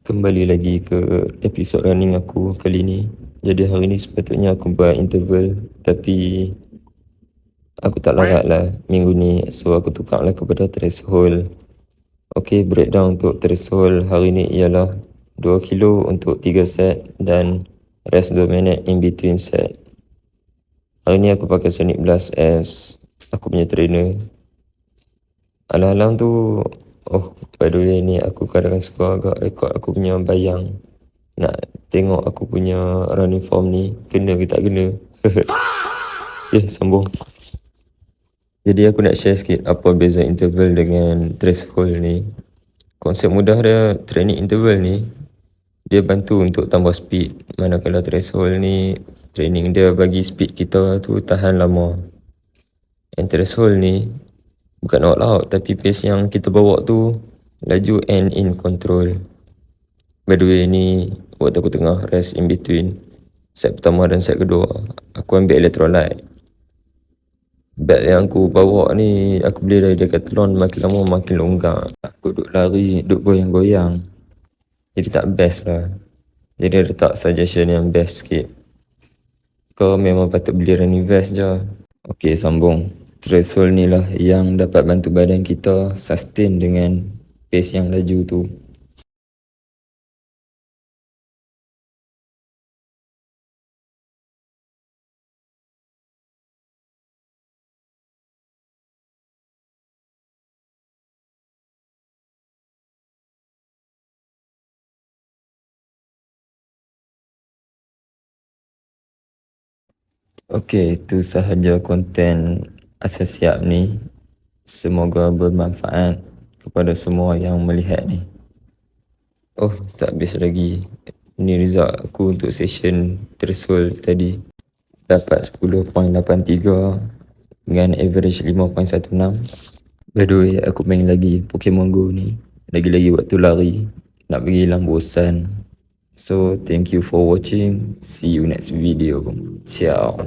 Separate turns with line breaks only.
Kembali lagi ke episod running aku kali ni. Jadi hari ni sepatutnya aku buat interval, tapi aku tak larat lah minggu ni, so aku tukar lah kepada threshold. Ok, breakdown untuk threshold hari ni ialah 2 kilo untuk 3 set dan rest 2 minit in between set. Hari ni aku pakai Sonic Blast as aku punya trainer. Alang-alang tu, by the way ni aku kadang suka agak rekod aku punya bayang. Nak tengok aku punya running form ni kena ke tak kena. Sambung. Jadi aku nak share sikit apa beza interval dengan threshold ni. Konsep mudah dia, training interval ni dia bantu untuk tambah speed, manakala threshold ni training dia bagi speed kita tu tahan lama. And threshold ni bukan out loud, tapi pace yang kita bawa tu laju and in control. By the way ni waktu aku tengah rest in between set pertama dan set kedua, aku ambil electrolyte. Bag yang aku bawa ni aku beli dari Decathlon, makin lama makin longgar. Aku duk lari, duk goyang-goyang, jadi tak best lah. Jadi letak suggestion yang best sikit. Kau memang patut beli running vest je. Ok, sambung. Threshold ni lah yang dapat bantu badan kita sustain dengan pace yang laju tu. Ok, itu sahaja konten asas siap ni. Semoga bermanfaat kepada semua yang melihat ni. Tak habis lagi. Ni result aku untuk session threshold tadi. Dapat 10.83 dengan average 5.16. By the way, aku main lagi Pokemon Go ni. Lagi-lagi waktu lari, nak pergi hilang bosan. So, thank you for watching. See you next video. Ciao.